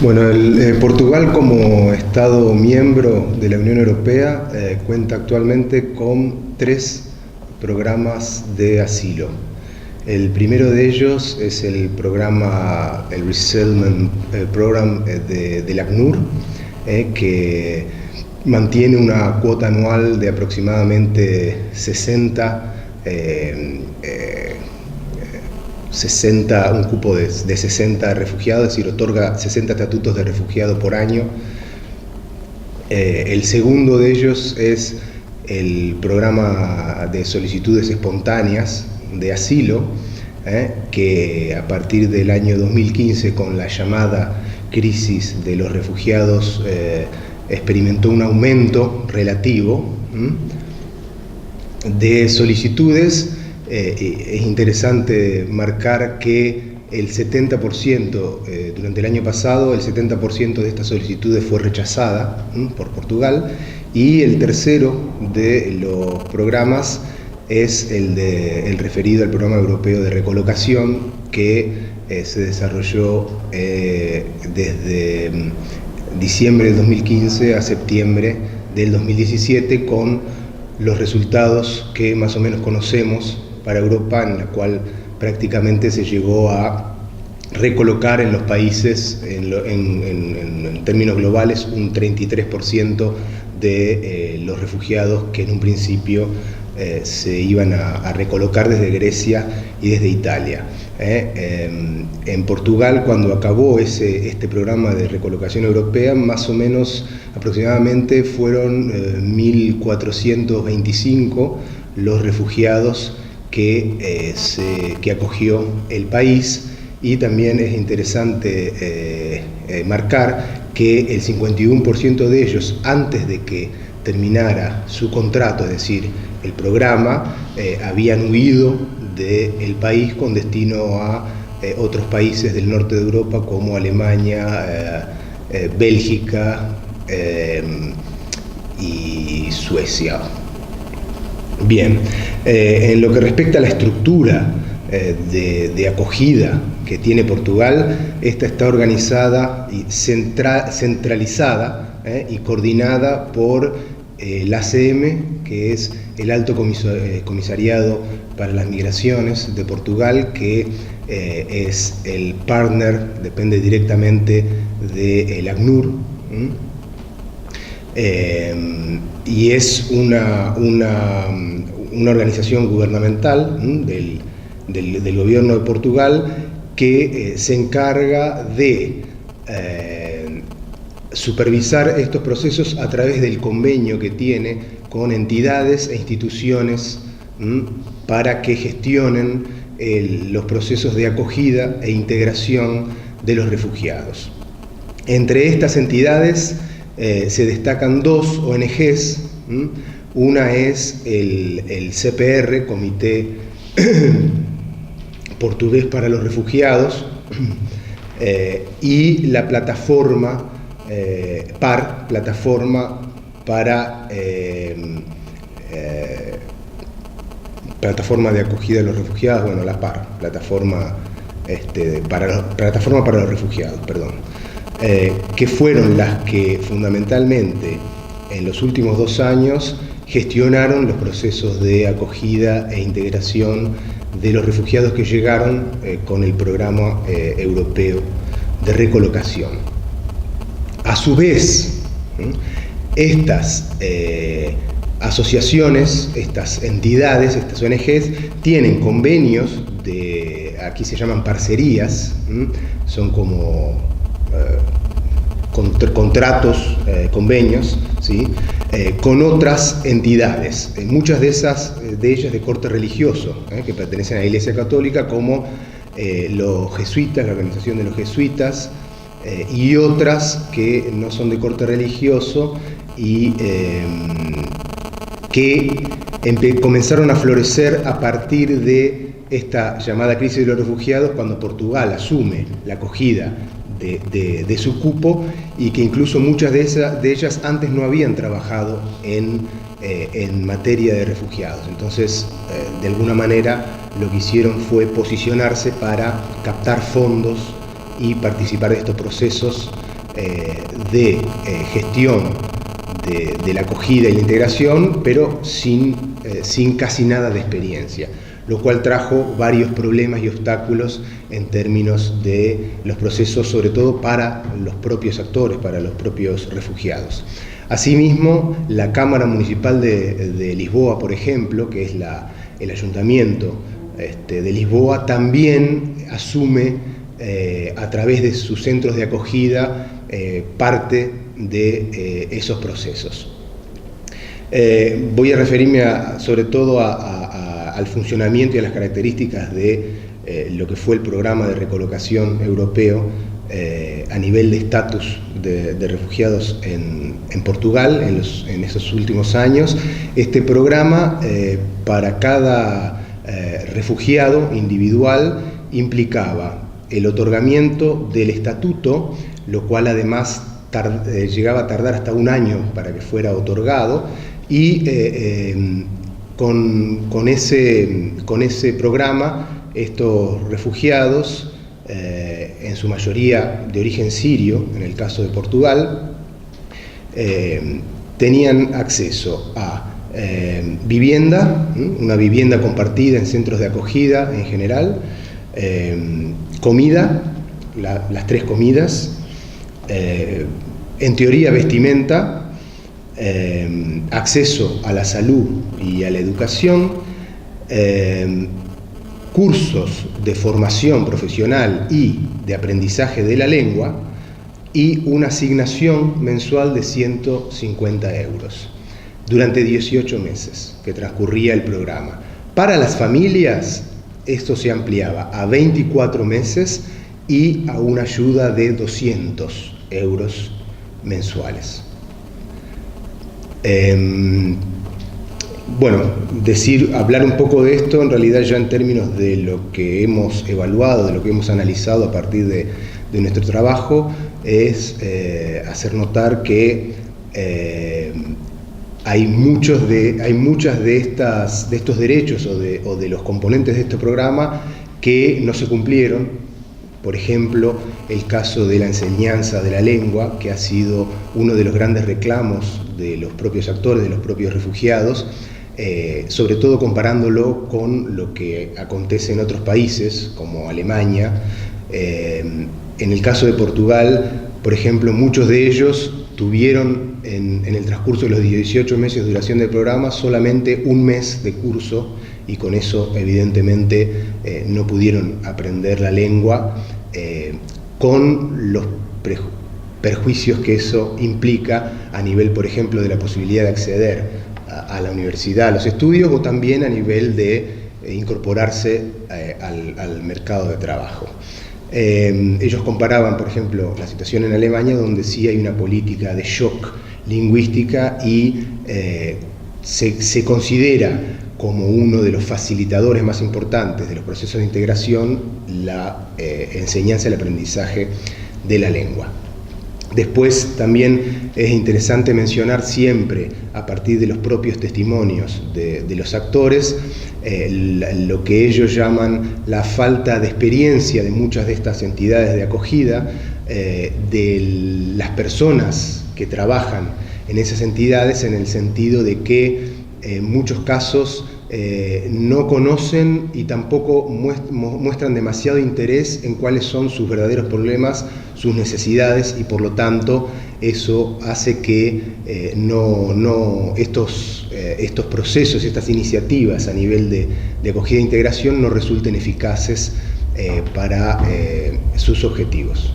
Bueno, Portugal como Estado miembro de la Unión Europea cuenta actualmente con 3 programas de asilo. El primero de ellos es el programa, el Resettlement Program del ACNUR, que mantiene una cuota anual de aproximadamente 60, un cupo de 60 refugiados, es decir, otorga 60 estatutos de refugiado por año. El segundo de ellos es el programa de solicitudes espontáneas de asilo, que a partir del año 2015, con la llamada crisis de los refugiados, experimentó un aumento relativo de solicitudes. Es interesante marcar que el 70%, durante el año pasado, el 70% de estas solicitudes fue rechazada por Portugal, y el tercero de los programas es el referido al Programa Europeo de Recolocación, que se desarrolló desde diciembre del 2015 a septiembre del 2017, con los resultados que más o menos conocemos para Europa, en la cual prácticamente se llegó a recolocar en los países, en términos globales, un 33% de los refugiados que en un principio se iban a recolocar desde Grecia y desde Italia. En Portugal, cuando acabó este programa de recolocación europea, más o menos aproximadamente fueron 1.425 los refugiados que acogió el país. Y también es interesante marcar que el 51% de ellos, antes de que terminara su contrato, es decir, el programa, habían huido del país con destino a otros países del norte de Europa, como Alemania, Bélgica y Suecia. Bien, en lo que respecta a la estructura de acogida que tiene Portugal, esta está organizada y centralizada y coordinada por el ACM, que es el Alto Comisariado para las Migraciones de Portugal, que es el partner, depende directamente del ACNUR, y es una organización gubernamental del gobierno de Portugal, que se encarga de supervisar estos procesos a través del convenio que tiene con entidades e instituciones para que gestionen los procesos de acogida e integración de los refugiados. Entre estas entidades se destacan 2 ONGs. Una es el CPR, Comité Portugués para los Refugiados, y la plataforma PAR, Plataforma de Acogida de los Refugiados, bueno, la PAR, Plataforma para los Refugiados, perdón, que fueron las que fundamentalmente en los últimos 2 años gestionaron los procesos de acogida e integración de los refugiados que llegaron con el programa europeo de recolocación. A su vez, estas asociaciones, estas entidades, estas ONGs, tienen convenios aquí se llaman parcerías, son como contratos, convenios, ¿sí? Con otras entidades, muchas de ellas de corte religioso, que pertenecen a la Iglesia Católica, como los jesuitas, la organización de los jesuitas, y otras que no son de corte religioso y que comenzaron a florecer a partir de esta llamada crisis de los refugiados, cuando Portugal asume la acogida de su cupo, y que incluso muchas de ellas antes no habían trabajado en materia de refugiados. Entonces, de alguna manera, lo que hicieron fue posicionarse para captar fondos y participar de estos procesos de gestión de la acogida y la integración, pero sin casi nada de experiencia, lo cual trajo varios problemas y obstáculos en términos de los procesos, sobre todo para los propios actores, para los propios refugiados. Asimismo, la Cámara Municipal de Lisboa, por ejemplo, que es el ayuntamiento de Lisboa, también asume a través de sus centros de acogida parte de esos procesos. Voy a referirme sobre todo al funcionamiento y a las características de lo que fue el programa de recolocación europeo a nivel de estatus de refugiados en Portugal en esos últimos años. Este programa para cada refugiado individual implicaba el otorgamiento del estatuto, lo cual además llegaba a tardar hasta un año para que fuera otorgado, y con ese programa estos refugiados, en su mayoría de origen sirio, en el caso de Portugal, tenían acceso a vivienda, una vivienda compartida en centros de acogida en general, comida, las 3 comidas, en teoría vestimenta, acceso a la salud y a la educación, cursos de formación profesional y de aprendizaje de la lengua, y una asignación mensual de 150 euros durante 18 meses que transcurría el programa. Para las familias esto se ampliaba a 24 meses y a una ayuda de 200 euros mensuales. Bueno, hablar un poco de esto, en realidad ya en términos de lo que hemos evaluado, de lo que hemos analizado a partir de nuestro trabajo, es hacer notar que hay muchas de estos derechos o de los componentes de este programa que no se cumplieron. Por ejemplo, el caso de la enseñanza de la lengua, que ha sido uno de los grandes reclamos de los propios actores, de los propios refugiados, sobre todo comparándolo con lo que acontece en otros países, como Alemania. En el caso de Portugal, por ejemplo, muchos de ellos tuvieron en el transcurso de los 18 meses de duración del programa solamente un mes de curso, y con eso evidentemente no pudieron aprender la lengua, con los perjuicios que eso implica a nivel, por ejemplo, de la posibilidad de acceder a la universidad, a los estudios, o también a nivel de incorporarse al mercado de trabajo. Ellos comparaban, por ejemplo, la situación en Alemania, donde sí hay una política de shock lingüística y se considera como uno de los facilitadores más importantes de los procesos de integración la enseñanza y el aprendizaje de la lengua. Después también es interesante mencionar siempre, a partir de los propios testimonios de los actores, lo que ellos llaman la falta de experiencia de muchas de estas entidades de acogida, de las personas que trabajan en esas entidades, en el sentido de que en muchos casos no conocen y tampoco muestran demasiado interés en cuáles son sus verdaderos problemas, sus necesidades, y por lo tanto eso hace que estos procesos, estas iniciativas a nivel de acogida e integración no resulten eficaces para sus objetivos.